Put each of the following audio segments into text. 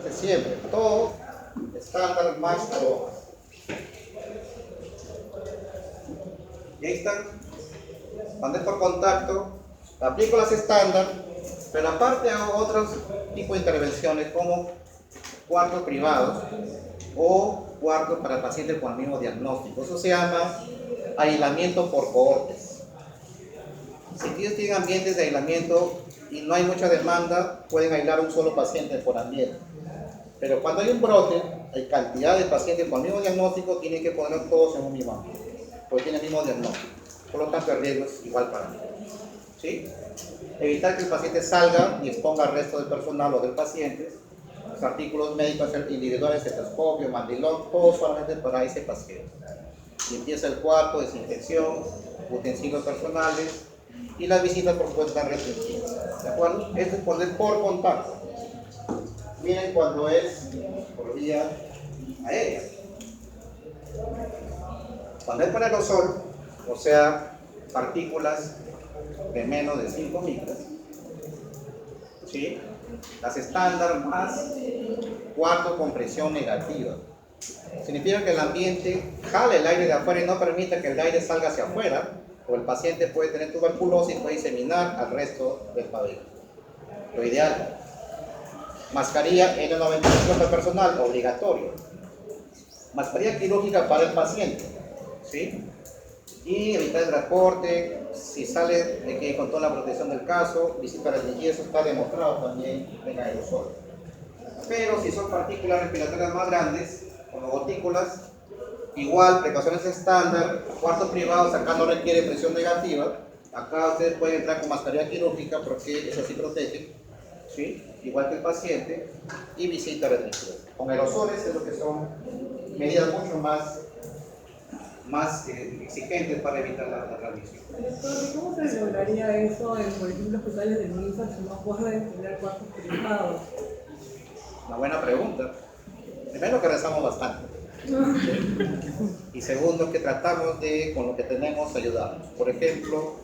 de siempre, todo estándar más aromas. Y ahí están. Cuando es por contacto, aplico las estándar, pero aparte hago otros tipos de intervenciones como cuartos privados o cuartos para pacientes con el mismo diagnóstico. Eso se llama aislamiento por cohortes. Si ustedes tienen ambientes de aislamiento y no hay mucha demanda, pueden aislar un solo paciente por ambiente. Pero cuando hay un brote, hay cantidad de pacientes con el mismo diagnóstico, tienen que poner todos en un mismo ambiente, porque tienen el mismo diagnóstico. Por lo tanto, el riesgo es igual para mí. ¿Sí? Evitar que el paciente salga y exponga al resto del personal o del paciente. Los artículos médicos individuales, estetoscopio, mandilón, todo solamente para ese paciente. Y empieza el cuarto, desinfección, utensilios personales y las visitas por supuesto están restringidas. ¿De acuerdo? Esto es poner por contacto. Miren cuando es por vía aérea. Cuando es por aerosol, o sea, partículas de menos de 5 micras, ¿sí? Las estándar más cuarto con presión negativa. Significa que el ambiente jale el aire de afuera y no permite que el aire salga hacia afuera, o el paciente puede tener tuberculosis y puede diseminar al resto del pabellón. Lo ideal, mascarilla N95 para el personal, obligatorio. Mascarilla quirúrgica para el paciente, ¿sí? Y evitar el transporte, si sale de que con toda la protección del caso, visita y eso está demostrado también en aerosol. Pero si son partículas respiratorias más grandes, como gotículas, igual, precauciones estándar, cuarto privado, acá no requiere presión negativa, acá ustedes pueden entrar con mascarilla quirúrgica porque eso sí protege, ¿sí? Igual que el paciente, y visita restringida. Con aerosoles es lo que son medidas mucho más exigentes para evitar la transmisión. ¿Cómo se lograría eso en, por ejemplo, hospitales de MINSA si no pueden tener cuartos privados? Una buena pregunta. Primero que rezamos bastante. Y segundo que tratamos de, con lo que tenemos, ayudarnos. Por ejemplo,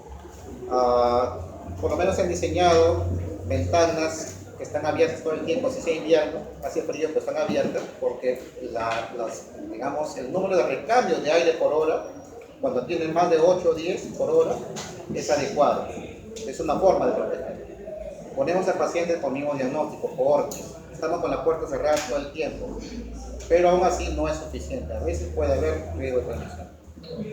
por lo menos se han diseñado ventanas que están abiertas todo el tiempo, si sea invierno, hace frío, pues están abiertas, porque digamos, el número de recambios de aire por hora, cuando tienen más de 8 o 10 por hora, es adecuado. Es una forma de proteger. Ponemos al paciente con mismo diagnóstico, cohortes. Estamos con la puerta cerrada todo el tiempo, pero aún así no es suficiente. A veces puede haber riesgo de transmisión.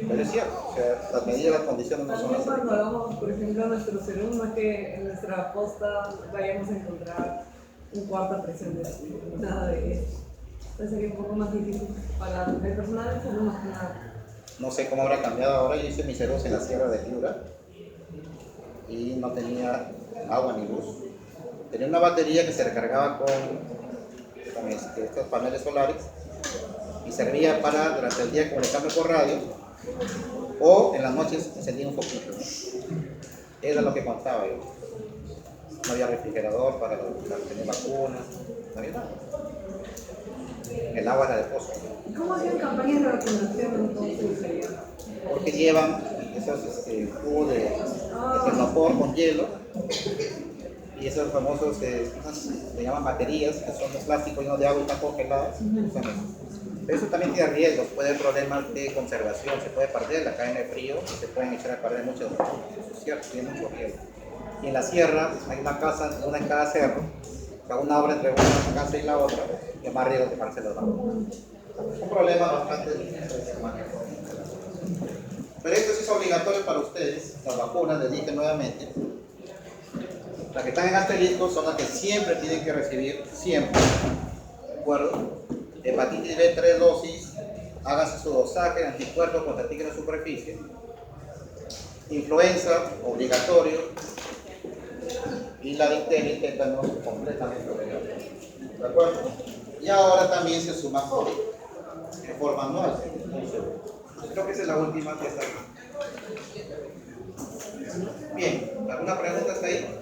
Pero es cierto, o sea, las medidas, las condiciones no son las cuando hagamos, por ejemplo, nuestro serum, no es que en nuestra costa vayamos a encontrar un cuarto a presión negativa, nada de eso. Entonces sería un poco más difícil para el personal de salud más que nada. No sé cómo habrá cambiado ahora. Yo hice mis ceros en la Sierra de Piura y no tenía agua ni luz. Tenía una batería que se recargaba con estos paneles solares y servía para durante el día comunicarme por radio o en las noches encendía un poquito. Era lo que contaba yo. No había refrigerador para tener vacunas, no había nada. El agua era de pozo. ¿Cómo hacían campañas de vacunación entonces? Porque llevan esos tubos de vapor con hielo y esos famosos se llaman baterías, que son de plástico llenos de agua y están congeladas. Eso también tiene riesgos, puede haber problemas de conservación, se puede perder la cadena de frío y se pueden echar a perder muchas cosas. Eso es cierto, tiene mucho riesgo. Y en la sierra hay una casa, una en cada cerro, una obra entre una casa y la otra, y hay más riesgo de dejarse las vacunas. Es un problema bastante difícil de manejar. Pero esto sí es obligatorio para ustedes, las vacunas, les dije nuevamente. Las que están en asterisco son las que siempre tienen que recibir, siempre. ¿De acuerdo? Hepatitis B, 3 dosis, háganse su dosaje, anticuerpos contra antígenos de superficie. Influenza, obligatorio. Y la difteria y tétanos completamente obligatorio. ¿De acuerdo? Y ahora también se suma COVID, de forma anual. Creo que esa es la última que está aquí. Bien, ¿alguna pregunta hasta ahí?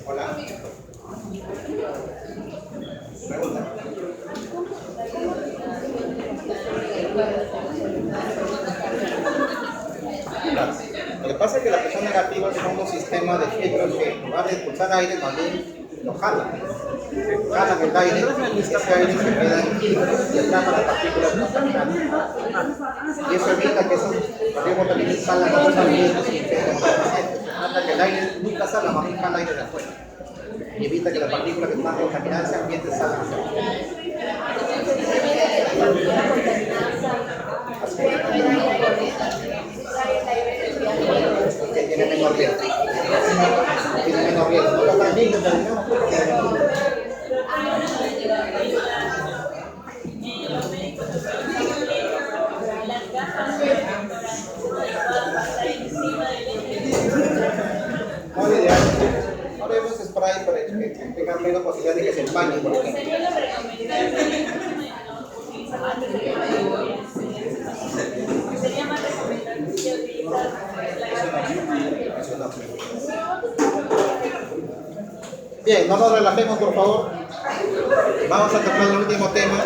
Hola. Pregunta. expulsar. Lo que pasa es que la presión negativa son unos sistemas de filtros que en lugar de expulsar aire, más bien lo jalan. Jalan el aire, y ese aire se queda en filtros y atrapa las partículas contaminantes. Y eso evita que esos partículas contaminantes salgan a los ambientes y infecten a los pacientes. Trata que el aire nunca salga, más bien jala aire de afuera. Y evita que las partículas que están contaminadas en ese ambiente salgan. Que tiene menor riesgo. Tiene menor riesgo. No está lindo, no ideal. Ahora vemos spray para que tengan menos posibilidad de que se empañen, por ejemplo. Sería más recomendable que utilizar Bien, no nos relajemos, por favor. Vamos a tocar el último tema.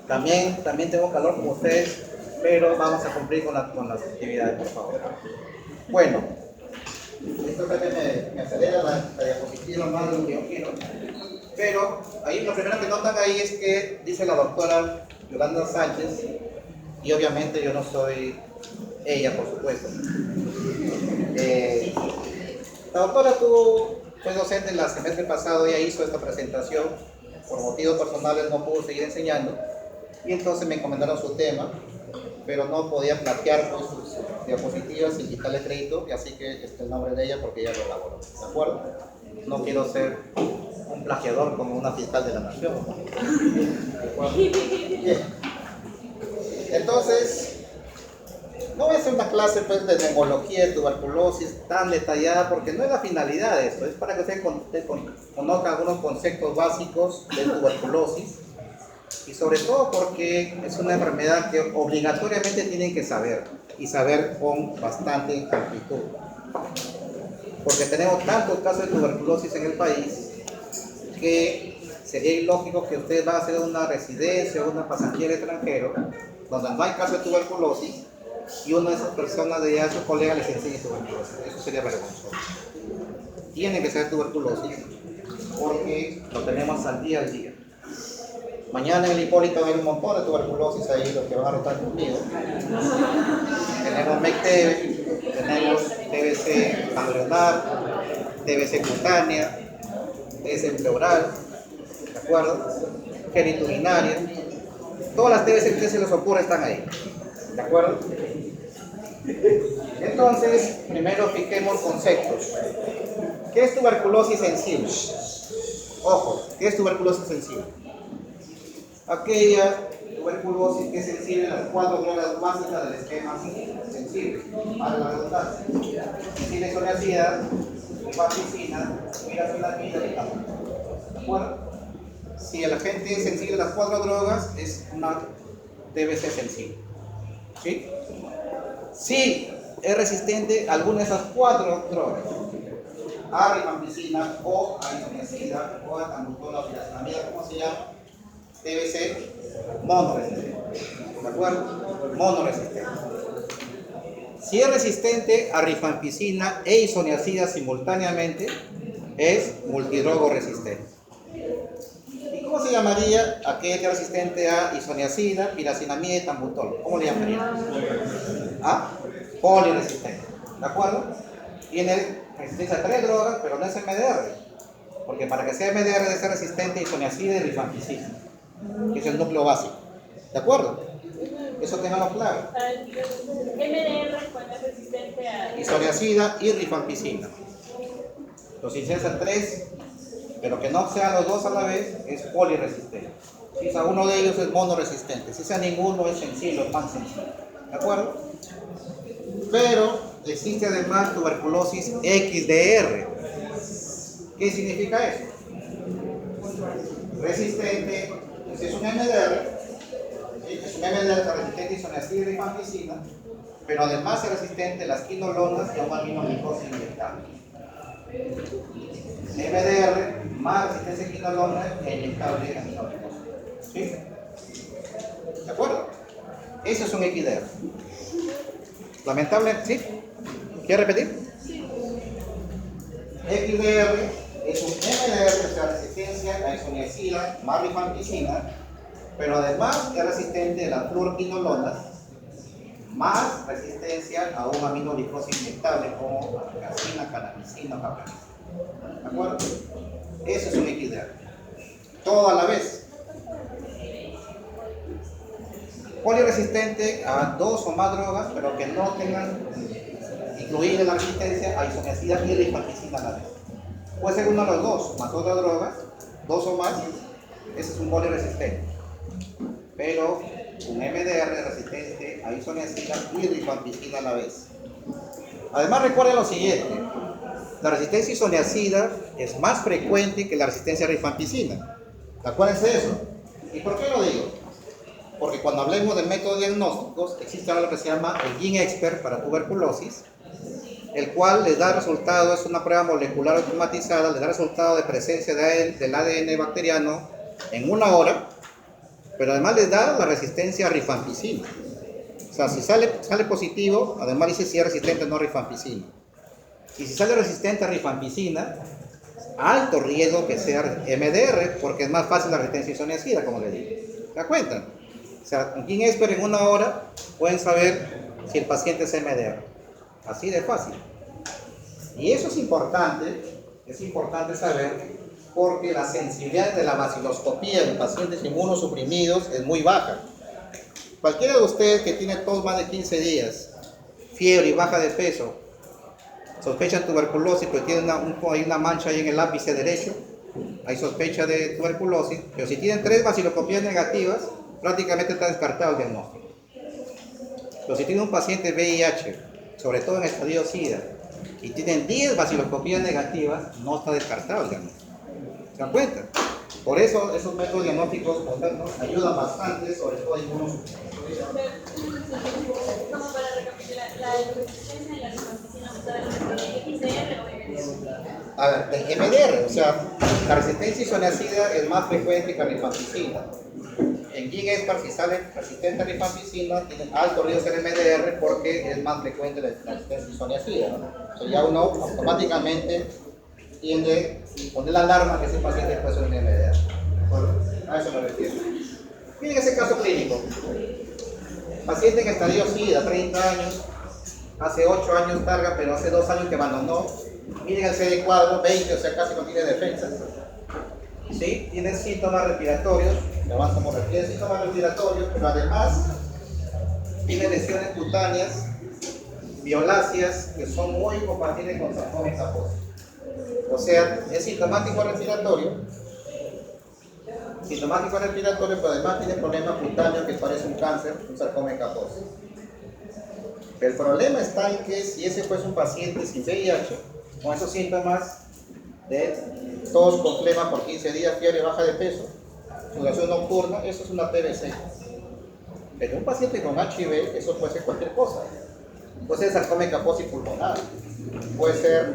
También tengo calor como ustedes, pero vamos a cumplir con las actividades, por favor. Bueno, esto también me acelera la diapositiva más de lo que yo quiero. Pero ahí lo primero que notan ahí es que dice la doctora Yolanda Sánchez, y obviamente yo no soy ella, por supuesto. La doctora fue docente el semestre pasado, ella hizo esta presentación, por motivos personales no pudo seguir enseñando, y entonces me encomendaron su tema, pero no podía platear con sus diapositivas sin quitarle crédito, y así que este es el nombre de ella porque ella lo elaboró, ¿de acuerdo? No quiero ser un plagiador como una fiscal de la nación, ¿de acuerdo? Bien. Entonces, no voy a hacer una clase pues, de neumología, de tuberculosis tan detallada porque no es la finalidad de esto, es para que ustedes conozcan algunos conceptos básicos de tuberculosis y sobre todo porque es una enfermedad que obligatoriamente tienen que saber y saber con bastante amplitud. Porque tenemos tantos casos de tuberculosis en el país que sería ilógico que ustedes van a hacer una residencia o una pasantía al extranjero donde no hay caso de tuberculosis y una de esas personas de allá, sus colegas, les enseñe tuberculosis. Eso sería vergonzoso. Tiene que ser tuberculosis porque lo tenemos al día. Mañana en el Hipólito hay un montón de tuberculosis ahí, los que van a rotar conmigo. Tenemos MECTV, tenemos TBC ganglionar, TBC cutánea, TBC pleural, ¿de acuerdo? Genitourinaria. Todas las TBC que se les ocurre están ahí, ¿de acuerdo? Entonces, primero fijemos conceptos. ¿Qué es tuberculosis sensible? Ojo, ¿qué es tuberculosis sensible? Aquella tuberculosis que es sensible a las 4 drogas básicas del esquema sensible, para la redundancia. Sensible a isoniazida, rifampicina, mirazolamida y tal. ¿De acuerdo? Si el agente es sensible a las 4 drogas, es una TBC sensible. ¿Sí? Si es resistente a alguna de esas 4 drogas, a rifampicina o a isoniazida o a tambutola o mirazolamida, ¿cómo se llama? TBC monoresistente. ¿De acuerdo? Monoresistente. Si es resistente a rifampicina e isoniazida simultáneamente, es multidrogo resistente. ¿Y cómo se llamaría aquel que es resistente a isoniazida, piracinamida y tambutol? ¿Cómo le llamaría? ¿Ah? Poliresistente. ¿De acuerdo? Tiene resistencia a 3 drogas, pero no es MDR. Porque para que sea MDR debe ser resistente a isoniazida y rifampicina, que es el núcleo básico. ¿De acuerdo? Eso tenganlo claro. MDR cuando es resistente a Isoniazida y rifampicina. Los resistentes a 3, pero que no sean los dos a la vez, es poliresistente. Si es a uno de ellos es monoresistente. Si es a ninguno es sensible o pansensible. ¿De acuerdo? Pero existe además tuberculosis XDR. ¿Qué significa eso? Resistente, es un MDR, es un MDR resistente a isoniazida y rifampicina, pero además es resistente a las quinolonas y a un aminoglucosa inyectable. MDR más resistencia a quinolona e inyectable aminoglucosa. ¿Sí? ¿De acuerdo? Eso es un XDR. Lamentable, ¿sí? ¿Quieres repetir? XDR es un MDR, o sea, resistencia a isoniazida más rifampicina, pero además es resistente a las fluoroquinolonas, más resistencia a un aminoglicosado inyectable como casina, canamicina o capramicina. ¿De acuerdo? Eso es un XDR. Todo a la vez. Poliresistente a 2 o más drogas, pero que no tengan incluida la resistencia a isoniazida y rifampicina a la vez. Puede ser uno de los dos, más otras drogas, 2 o más, ese es un poliresistente. Pero un MDR resistente a isoniazida y rifampicina a la vez. Además recuerden lo siguiente, la resistencia a isoniazida es más frecuente que la resistencia a rifampicina. Acuérdense de eso. ¿Y por qué lo digo? Porque cuando hablemos de métodos diagnósticos, existe algo que se llama el GeneXpert para tuberculosis, el cual les da resultado, es una prueba molecular automatizada, les da resultado de presencia del ADN bacteriano en 1 hora, pero además les da la resistencia a rifampicina. O sea, si sale positivo, además dice si es resistente o no a rifampicina. Y si sale resistente a rifampicina, alto riesgo que sea MDR, porque es más fácil la resistencia isoniazida, como les digo. ¿Se dan cuenta? O sea, con GeneXpert en 1 hora pueden saber si el paciente es MDR. Así de fácil. Y eso es importante saber, porque la sensibilidad de la vaciloscopía en pacientes inmunosuprimidos es muy baja. Cualquiera de ustedes que tiene tos más de 15 días, fiebre y baja de peso, sospechan tuberculosis, pero tiene hay una mancha ahí en el ápice derecho, hay sospecha de tuberculosis, pero si tienen 3 vaciloscopías negativas, prácticamente está descartado el diagnóstico. Pero si tiene un paciente VIH, sobre todo en estadio SIDA, y tienen 10 vaciloscopías negativas, no está descartado el diagnóstico. ¿Se dan cuenta? Por eso esos métodos diagnósticos modernos ayudan bastante, sobre todo en inmunosuprimidos. Como para recapitular, la resistencia y la rifampicina usada en XDR o MDR. A ver, el MDR, o sea, la resistencia isoniazida es más frecuente que la rifampicina. En GeneXpert, si sale resistente a rifampicina, tiene alto riesgo de ser MDR porque es más frecuente la resistencia isoniazida, ¿no? O sea, ya uno automáticamente tiende a poner la alarma que ese paciente puede ser un MDR. ¿De acuerdo? A eso me refiero. Miren ese caso clínico. Paciente en estadio SIDA, 30 años, hace 8 años carga, pero hace 2 años que abandonó. Miren el CD cuadro, 20, o sea, casi no tiene defensas. ¿Sí? Tiene síntomas respiratorios, además como tiene síntomas respiratorios, pero además tiene lesiones cutáneas, violáceas, que son muy compatibles con sarcoma caposo. O sea, es sintomático respiratorio, pero además tiene problemas cutáneos que parece un cáncer, un sarcoma caposo. El problema está en que si ese fuese un paciente sin VIH, con esos síntomas de tos con flema por 15 días, fiebre, baja de peso, sudoración nocturna, eso es una PBC. Pero un paciente con HIV, eso puede ser cualquier cosa. Puede ser sarcoma caposo pulmonar, puede ser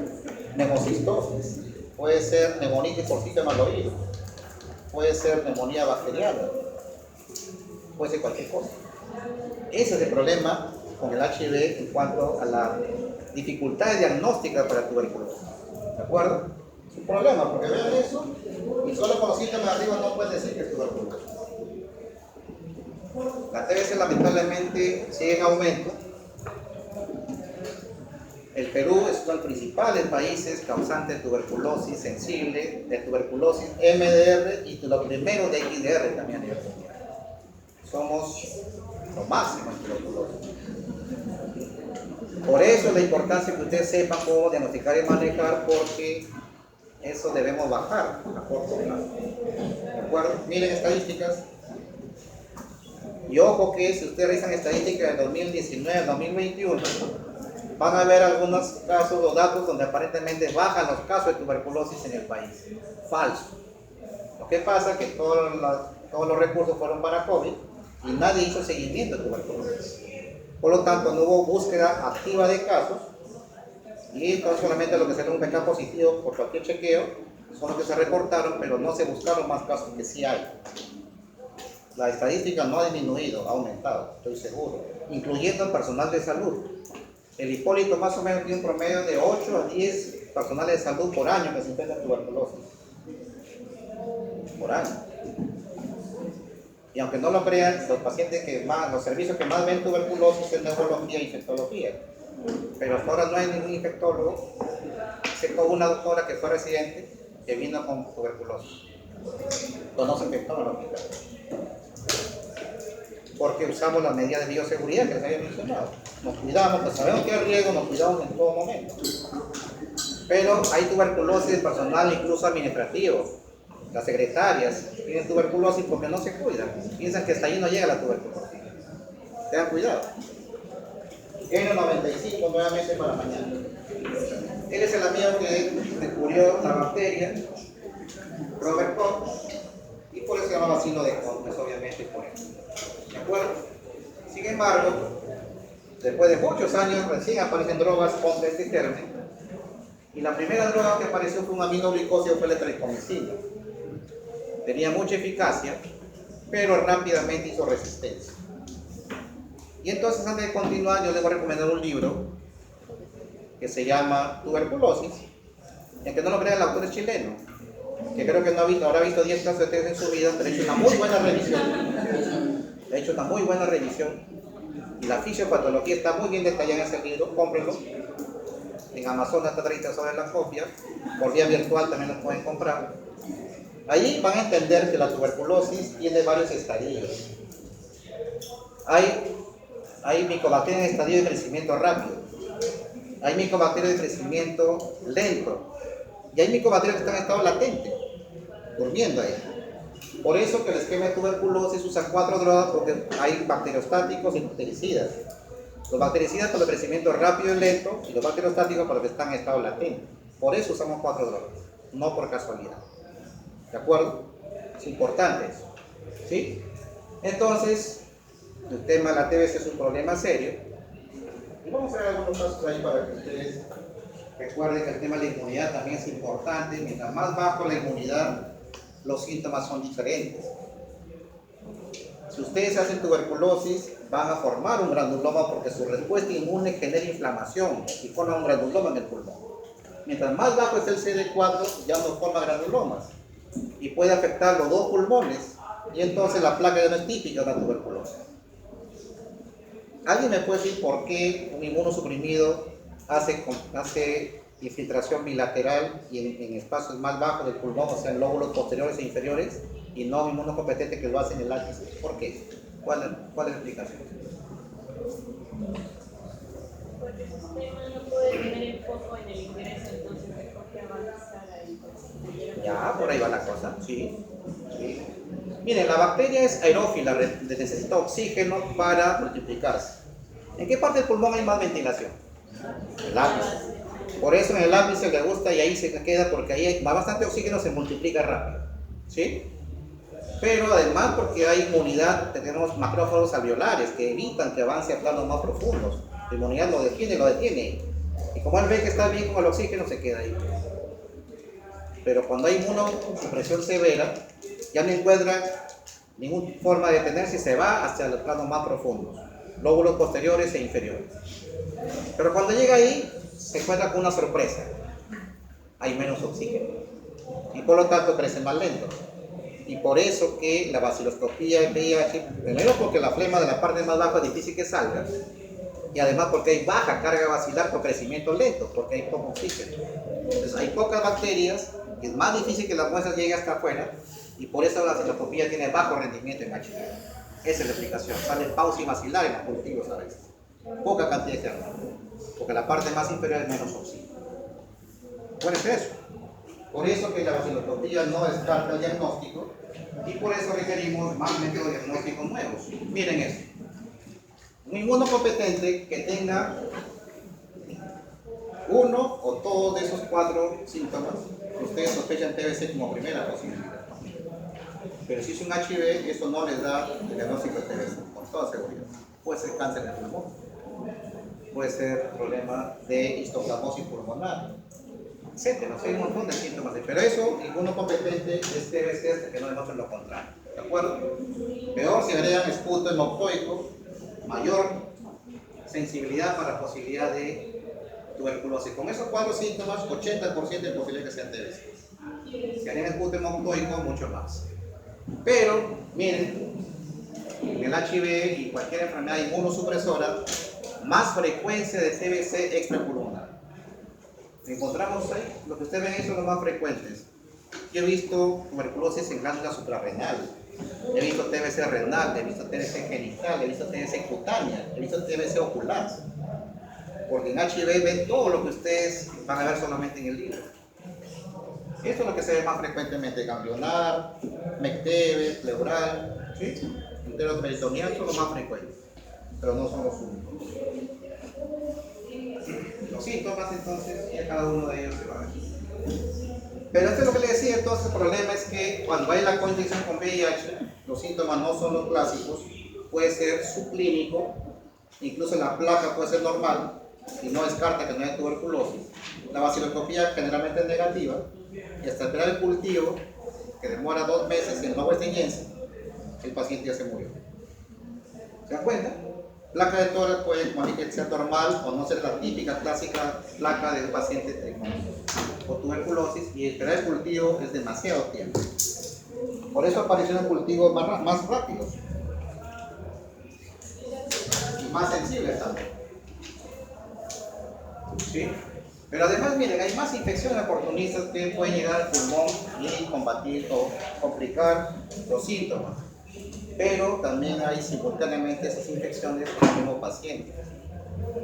neumocistosis, puede ser neumonitis por sistema al oído, puede ser neumonía bacteriana, puede ser cualquier cosa. Ese es el problema con el HIV en cuanto a la dificultad diagnóstica para tuberculosis. ¿De acuerdo? Es un problema, porque vean eso y solo con los síntomas de arriba no pueden decir que es tuberculosis. La TBC lamentablemente sigue en aumento. El Perú es uno de los principales países causantes de tuberculosis sensible, de tuberculosis MDR y de los primeros de XDR también a nivel mundial. Somos lo máximo en tuberculosis. Por eso la importancia que ustedes sepan cómo diagnosticar y manejar, porque eso debemos bajar a corto plazo. ¿De acuerdo? Miren estadísticas. Y ojo que si ustedes revisan estadísticas de 2019 2021, van a ver algunos casos o datos donde aparentemente bajan los casos de tuberculosis en el país. Falso. Lo que pasa es que todos los recursos fueron para COVID y nadie hizo seguimiento de tuberculosis. Por lo tanto, no hubo búsqueda activa de casos y entonces solamente lo que salió un PK positivo por cualquier chequeo son los que se reportaron, pero no se buscaron más casos que sí hay. La estadística no ha disminuido, ha aumentado, estoy seguro, incluyendo el personal de salud. El Hipólito más o menos tiene un promedio de 8 a 10 personales de salud por año que se infectan tuberculosis. Por año. Y aunque no lo crean, los pacientes que más, los servicios que más ven tuberculosis es neurología e infectología. Pero hasta ahora no hay ningún infectólogo, excepto una doctora que fue residente, que vino con tuberculosis. No se infectó en el hospital. Porque usamos las medidas de bioseguridad que les había mencionado. Nos cuidamos, pues sabemos que hay riesgo, nos cuidamos en todo momento. Pero hay tuberculosis personal, incluso administrativo. Las secretarias tienen tuberculosis porque no se cuidan. Piensan que hasta ahí no llega la tuberculosis. Tengan cuidado. N95 nuevamente para mañana. Él es el amigo que descubrió la bacteria, Robert Koch, y por eso se llama bacilo de Koch, pues obviamente por eso. ¿De acuerdo? Sin embargo, después de muchos años recién aparecen drogas contra este germen, y la primera droga que apareció fue un aminoglicosio, fue la etripamicina. Tenía mucha eficacia, pero rápidamente hizo resistencia. Y entonces, antes de continuar, yo les voy a recomendar un libro que se llama Tuberculosis, y aunque no lo crean, el autor es chileno, que creo que no habrá visto 10 casos de test en su vida, pero ha hecho una muy buena revisión. Ha hecho una muy buena revisión, y la fisiopatología está muy bien detallada en ese libro. Cómprenlo. En Amazon está 30 sobre la copia, por vía virtual también lo pueden comprar. Ahí van a entender que la tuberculosis tiene varios estadios. Hay micobacterias en estadio de crecimiento rápido, hay micobacterias de crecimiento lento, y hay micobacterias que están en estado latente, durmiendo ahí. Por eso que el esquema de tuberculosis usa 4 drogas, porque hay bacteriostáticos y bactericidas. Los bactericidas para el crecimiento rápido y lento, y los bacteriostáticos para los que están en estado latente. Por eso usamos 4 drogas, no por casualidad. ¿De acuerdo? Es importante eso. ¿Sí? Entonces, el tema de la TBC es un problema serio. Y vamos a ver algunos casos ahí para que ustedes recuerden que el tema de la inmunidad también es importante. Mientras más bajo la inmunidad, los síntomas son diferentes. Si ustedes hacen tuberculosis, van a formar un granuloma porque su respuesta inmune genera inflamación y forma un granuloma en el pulmón. Mientras más bajo es el CD4, ya no forma granulomas y puede afectar los 2 pulmones, y entonces la placa ya no es típica de la tuberculosis. ¿Alguien me puede decir por qué un inmunosuprimido hace infiltración bilateral y en espacios más bajos del pulmón, o sea en lóbulos posteriores e inferiores, y no un inmunocompetente que lo hace en el ápice? ¿Por qué? ¿Cuál es la explicación? Porque el sistema no puede tener el foco en el ingreso, entonces mejor que avanzar ahí. Ya, por ahí va la cosa, sí. Miren, la bacteria es aerófila, necesita oxígeno para multiplicarse. ¿En qué parte del pulmón hay más ventilación? El ápice. Por eso en el ápice le gusta y ahí se queda, porque ahí hay bastante oxígeno, se multiplica rápido. ¿Sí? Pero además porque hay inmunidad, tenemos macrófagos alveolares que evitan que avance a planos más profundos. La inmunidad lo detiene. Y como él ve que está bien con el oxígeno, se queda ahí. Pero cuando hay inmunosupresión severa, ya no encuentra ninguna forma de detenerse y se va hacia los planos más profundos, lóbulos posteriores e inferiores. Pero cuando llega ahí, se encuentra con una sorpresa. Hay menos oxígeno. Y por lo tanto crece más lento. Y por eso que la baciloscopía en VIH, primero porque la flema de la parte más baja es difícil que salga, y además porque hay baja carga bacilar por crecimiento lento, porque hay poco oxígeno. Entonces hay pocas bacterias, y es más difícil que la muestra llegue hasta afuera, y por eso la baciloscopía tiene bajo rendimiento en HIV. Esa es la explicación. Sale pausa bacilar en los cultivos a veces. Poca cantidad de germen, porque la parte más inferior es menos oxígeno. Puede ser eso. Por eso que la baciloscopía no descarta el diagnóstico, y por eso requerimos más métodos diagnósticos nuevos. Miren esto. Un inmunocompetente que tenga uno o todos de esos 4 síntomas, ustedes sospechan TBC como primera posibilidad. Pero si es un HIV, eso no les da el diagnóstico de TBC, con toda seguridad. Puede ser cáncer de pulmón, puede ser problema de histoplasmosis pulmonar, etcétera. Hay un montón de síntomas. Pero eso, ninguno competente es TBC hasta que no demuestren lo contrario. ¿De acuerdo? Peor si agregan esputo hemoptoico, mayor sensibilidad para la posibilidad de tuberculosis. Con esos 4 síntomas, 80% de posibilidad que sean TBC. Si agregan esputo hemoptoico, mucho más. Pero, miren, en el HIV y cualquier enfermedad inmunosupresora, más frecuencia de TBC extrapulmonar. Encontramos ahí, lo que ustedes ven ahí son los más frecuentes. Yo he visto tuberculosis en glándula suprarrenal, he visto TBC renal, he visto TBC genital, he visto TBC cutánea, he visto TBC ocular. Porque en HIV ven todo lo que ustedes van a ver solamente en el libro. Esto es lo que se ve más frecuentemente: ganglionar, McTeBe, pleural, ¿sí? Enteroperitoneal son los más frecuentes, pero no son los únicos. Los síntomas, entonces, ya cada uno de ellos se va a ver. Pero esto es lo que le decía. Entonces, el problema es que cuando hay la coincidencia con VIH, los síntomas no son los clásicos, puede ser subclínico, incluso la placa puede ser normal, y no descarta que no haya tuberculosis. La baciloscopía generalmente es negativa, y hasta esperar el cultivo, que demora 2 meses en no extinguirse, el paciente ya se murió. ¿Se dan cuenta? Placa de tórax puede ser normal o no ser la típica clásica placa del paciente con tuberculosis, y esperar el cultivo es demasiado tiempo. Por eso aparecieron cultivos más rápidos y más sensibles también. ¿Sí? Pero además, miren, hay más infecciones oportunistas que pueden llegar al pulmón y combatir o complicar los síntomas. Pero también hay simultáneamente esas infecciones en el mismo paciente.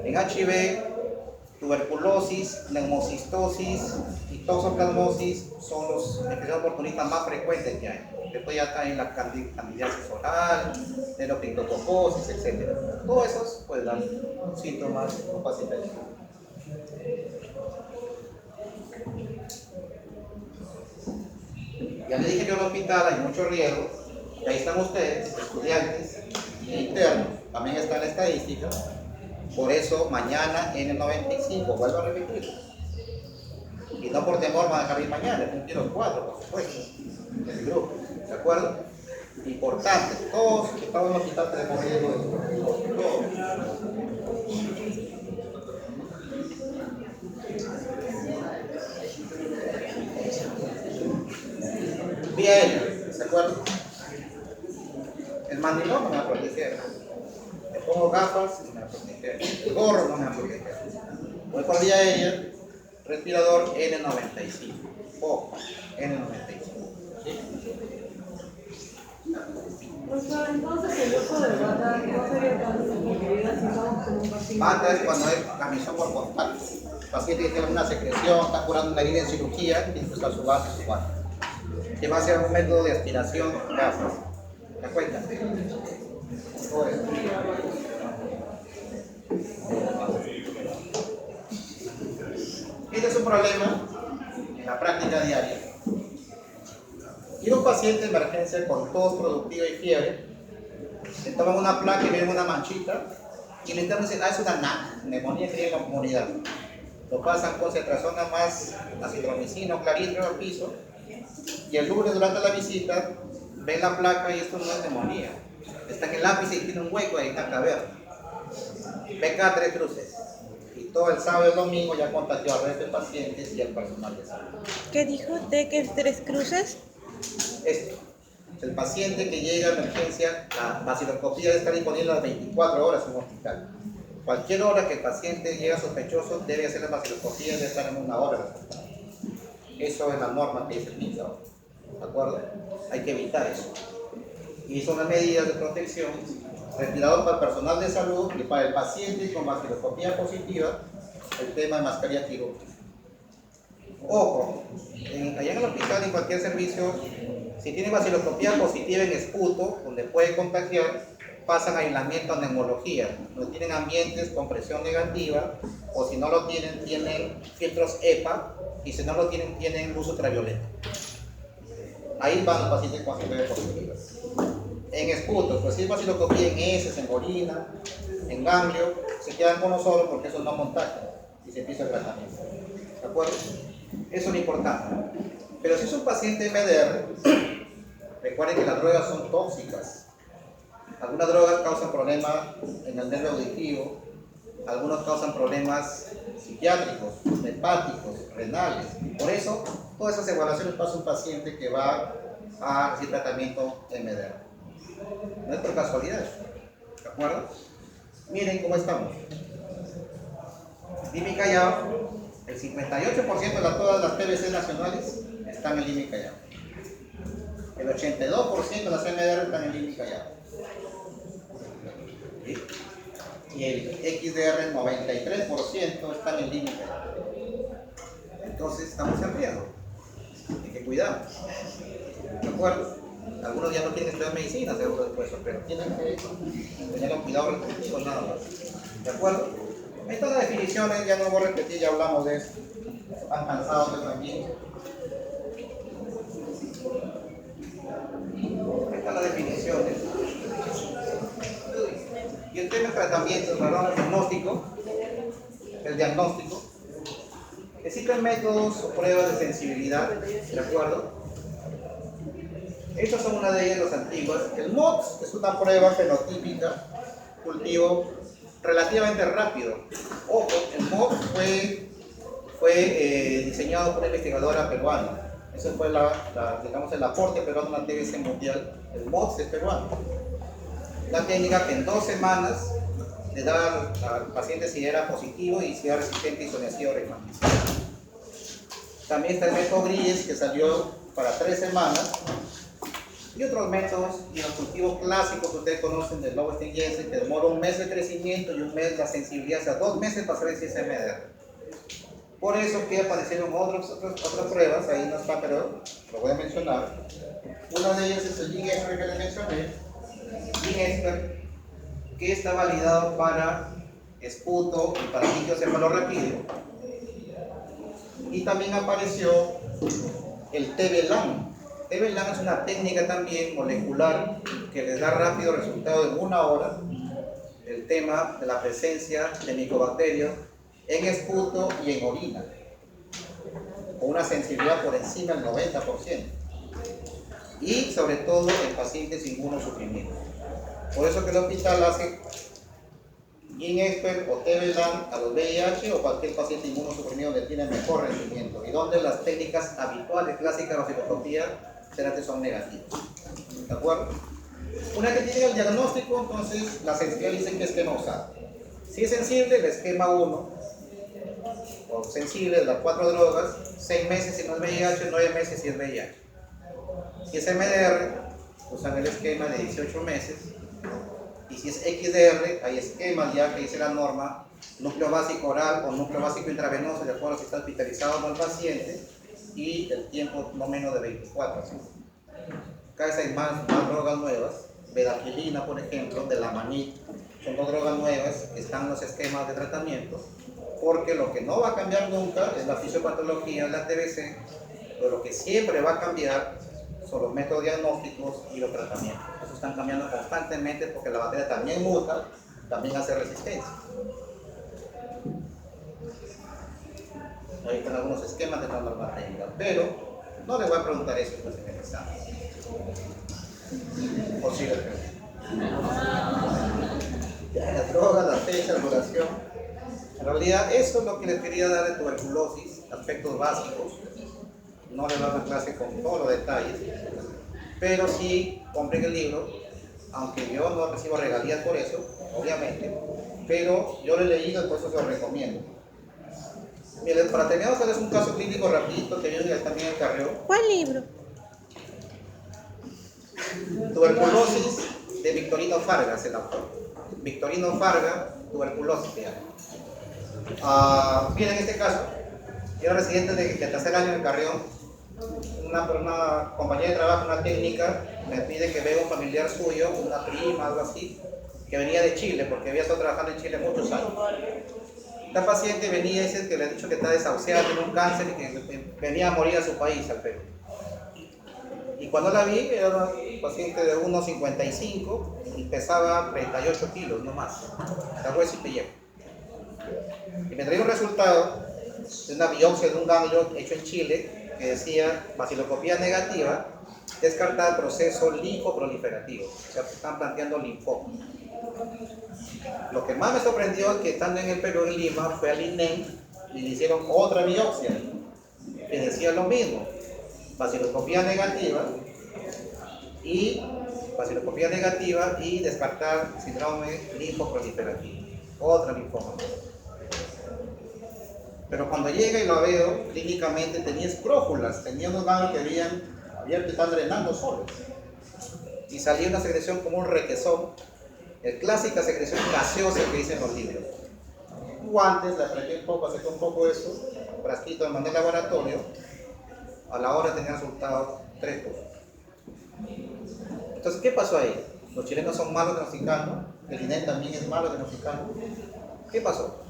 En HIV, tuberculosis, neumocistosis y toxoplasmosis son los infecciones oportunistas más frecuentes que hay. Después ya está en la candidiasis oral, neurocriptococosis, etc. Todos esos pues dan síntomas en un paciente. Ya les dije que en el hospital hay mucho riesgo, y ahí están ustedes, estudiantes e internos, también está la estadística. Por eso mañana N95, vuelvo a repetir, y no por temor van a dejar ir mañana, cumplir los 4, por supuesto, del grupo, ¿de acuerdo? Importante, todos que estamos en el hospital tenemos riesgo, todos. Vía aérea, ¿de acuerdo? El mandilón no me va a proteger. Le pongo gafas y no me va a proteger. El gorro no me va a proteger. Voy por vía aérea, respirador N95. Ojo, N95. ¿Sí? Pues entonces el grupo de bata no sería tan sensibilidad si estamos con un paciente. Bata es cuando hay transmisión por contacto. El paciente tiene una secreción, está curando una herida en cirugía, tiene que usar su bata y su bata. Que va a ser un método de aspiración gafas. ¿Te das cuenta? Este es un problema en la práctica diaria. Y un paciente de emergencia con tos productiva y fiebre, le toman una placa y ven una manchita, y le interno dicen, es una NAC, neumonía que hay en la comunidad. Lo pasan con cetrazona más acitromicina o claritro al piso, y el lunes durante la visita ven la placa y esto no es neumonía. Está en el ápice y tiene un hueco ahí, está caverna. Ven cada 3 cruces. Y todo el sábado y el domingo ya contagió al resto de pacientes y al personal de salud. ¿Qué dijo usted que es 3 cruces? Esto. El paciente que llega a emergencia, la baciloscopía debe estar disponible a las 24 horas en un hospital. Cualquier hora que el paciente llega sospechoso, debe hacer la baciloscopía, debe estar en 1 hora. Eso es la norma que dice el MINSA. ¿De acuerdo? Hay que evitar eso. Y son las medidas de protección: respirador para el personal de salud, y para el paciente con baciloscopía positiva, el tema de mascarilla quirúrgica. Ojo, allá en el hospital, en cualquier servicio, si tiene baciloscopía positiva en esputo, donde puede contagiar, pasan a aislamiento a neumología, donde tienen ambientes con presión negativa, o si no lo tienen, tienen filtros EPA, y si no lo tienen, tienen luz ultravioleta. Ahí van los pacientes con baciloscopía positiva. En esputo, pues si es baciloscopía en heces, en orina, en ganglio, se quedan con nosotros porque eso no contagia y se empieza el tratamiento. ¿De acuerdo? Eso es lo importante. Pero si es un paciente MDR, Recuerden que las drogas son tóxicas. Algunas drogas causan problemas en el nervio auditivo, algunos causan problemas psiquiátricos, hepáticos, renales. Por eso, todas esas evaluaciones pasa un paciente que va a recibir tratamiento MDR. No es por casualidad, ¿de acuerdo? Miren cómo estamos. Lima y Callao, el 58% de todas las TBC nacionales están en Lima y Callao. El 82% de las MDR están en Lima y Callao. ¿Sí? Y el XDR, el 93% están en Lima y Callao. Entonces estamos en riesgo. Hay que cuidarnos. ¿De acuerdo? Algunos ya no quieren estudiar medicina, seguro después, pero tienen que tener un cuidado restrictivo nada más. ¿De acuerdo? Ahí están las definiciones, ya no voy a repetir, ya hablamos de eso. Están cansados de también. Ahí están las definiciones. Y el tema de tratamiento, el diagnóstico. El diagnóstico. Existen métodos o pruebas de sensibilidad, ¿de acuerdo? Estas son una de ellas, las antiguas. El MOX es una prueba fenotípica, cultivo relativamente rápido. Ojo, el MOX fue diseñado por una investigadora peruana. Ese fue digamos, el aporte peruano a la TBC mundial. El MOX es peruano. Una técnica que en 2 semanas le da al paciente si era positivo y si era resistente a isoniazida o reumatismo. También está el método Gries, que salió para 3 semanas. Y otros métodos y los cultivos clásicos que ustedes conocen del Lowenstein Jensen, que demora 1 mes de crecimiento y 1 mes la sensibilidad, o sea, 2 meses para saber si es MDR. Por eso que aparecieron otras pruebas, ahí no está, pero lo voy a mencionar. Una de ellas es el GeneXpert que les mencioné, GeneXpert, que está validado para esputo y para angiocefalorraquídeo. Y también apareció el TB-LAN. TB-LAN es una técnica también molecular que les da rápido resultado en 1 hora. El tema de la presencia de micobacterias en esputo y en orina, con una sensibilidad por encima del 90%. Y sobre todo en pacientes inmunosuprimidos. Por eso que el hospital hace GeneXpert o TB-LAN a los VIH o cualquier paciente inmunosuprimido que tiene mejor rendimiento y donde las técnicas habituales clásicas de osciloscopía que son negativos. ¿De acuerdo? Una que tiene el diagnóstico, entonces la sensibilidad dicen que esquema usado. Si es sensible, el esquema 1, o sensible de las 4 drogas, 6 meses si no es VIH, 9 meses si es VIH. Si es MDR, usan el esquema de 18 meses. Y si es XDR, hay esquemas ya que dice la norma, núcleo básico oral o núcleo básico intravenoso, de acuerdo si está hospitalizado o no el paciente, y el tiempo no menos de 24 horas. Cada vez hay más drogas nuevas, bedaquilina por ejemplo, de la manit, son 2 drogas nuevas que están en los esquemas de tratamiento, porque lo que no va a cambiar nunca es la fisiopatología, la TBC, pero lo que siempre va a cambiar son los métodos diagnósticos y los tratamientos. Eso están cambiando constantemente porque la bacteria también muta, también hace resistencia. Ahí están algunos esquemas de la norma técnica, pero no les voy a preguntar eso después en el examen. O sí les pregunto. Las drogas, la fecha, la duración. En realidad, eso es lo que les quería dar de tuberculosis, aspectos básicos. No les voy a dar una clase con todos los detalles, pero sí compren el libro, aunque yo no recibo regalías por eso, obviamente, pero yo lo he leído y por eso se lo recomiendo. Miren, para terminar, es un caso clínico rapidito que yo también en el Carrión. ¿Cuál libro? Tuberculosis de Victorino Fargas, el autor. Victorino Fargas, tuberculosis. Miren, en este caso, yo era residente de 3er año en el Carrión. Una compañía de trabajo, una técnica, me pide que vea un familiar suyo, una prima, algo así, que venía de Chile, porque había estado trabajando en Chile muchos años. La paciente venía y dice que le ha dicho que está desahuciada, tiene un cáncer y que venía a morir a su país, al Perú. Y cuando la vi, era una paciente de 1,55 y pesaba 38 kilos, no más. Era hueso y pellejo. Y me traía un resultado de una biopsia de un ganglio hecho en Chile que decía baciloscopía negativa descartar proceso linfoproliferativo, o sea, están planteando linfoma. Lo que más me sorprendió es que estando en el Perú, en Lima, fue al INEM y le hicieron otra biopsia que decía lo mismo, baciloscopía negativa y descartar síndrome linfoproliferativo, otra linfoma. Pero cuando llega y lo veo, clínicamente tenía escrófulas, tenía unos ganglios que habían abierto y están drenando solos. Y salía una secreción como un requesón, la clásica secreción gaseosa que dicen los libros. Guantes, le apreté un poco, acerqué un poco eso, frasquito, de mandé al laboratorio, a la hora tenía resultados 3 cosas. Entonces, ¿qué pasó ahí? Los chilenos son malos diagnosticando, el INEM también es malo diagnosticando. ¿Qué pasó?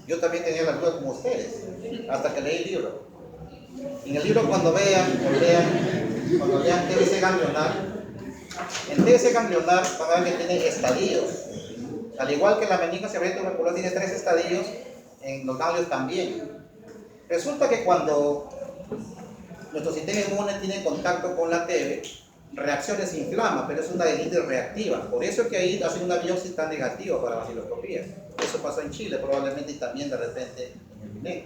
Yo también tenía la duda como ustedes, hasta que leí el libro. Y en el libro cuando lean TBC ganglionar, en TBC ganglionar van a ver que tiene estadios. Al igual que la meningoencefalia tuberculosa tiene 3 estadios, en los ganglios también. Resulta que cuando nuestro sistema inmune tiene contacto con la TB, reacciona, se inflama, pero es una adenitis reactiva. Por eso es que ahí hacen una biopsia tan negativa para baciloscopía. Eso pasó en Chile probablemente y también de repente en el INEM.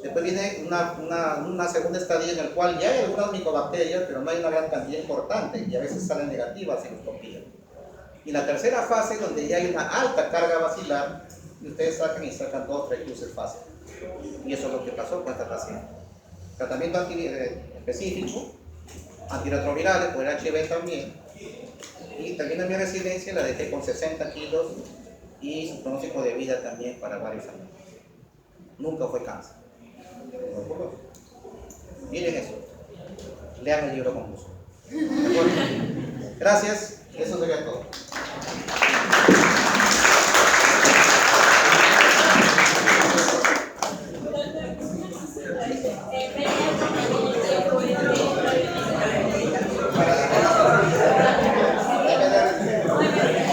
Después viene una segunda estadio en el cual ya hay algunas micobacterias, pero no hay una gran cantidad importante y a veces salen negativas baciloscopía. Y la tercera fase donde ya hay una alta carga bacilar y ustedes sacan 2 o 3 cruces fáciles. Y eso es lo que pasó con esta paciente. Tratamiento específico, antirretrovirales por el HIV también. Y también en mi residencia la dejé con 60 kilos y su pronóstico de vida también para varios años. Nunca fue cáncer. Miren eso. Lean el libro con gusto. Gracias. Eso sería todo. Doctor,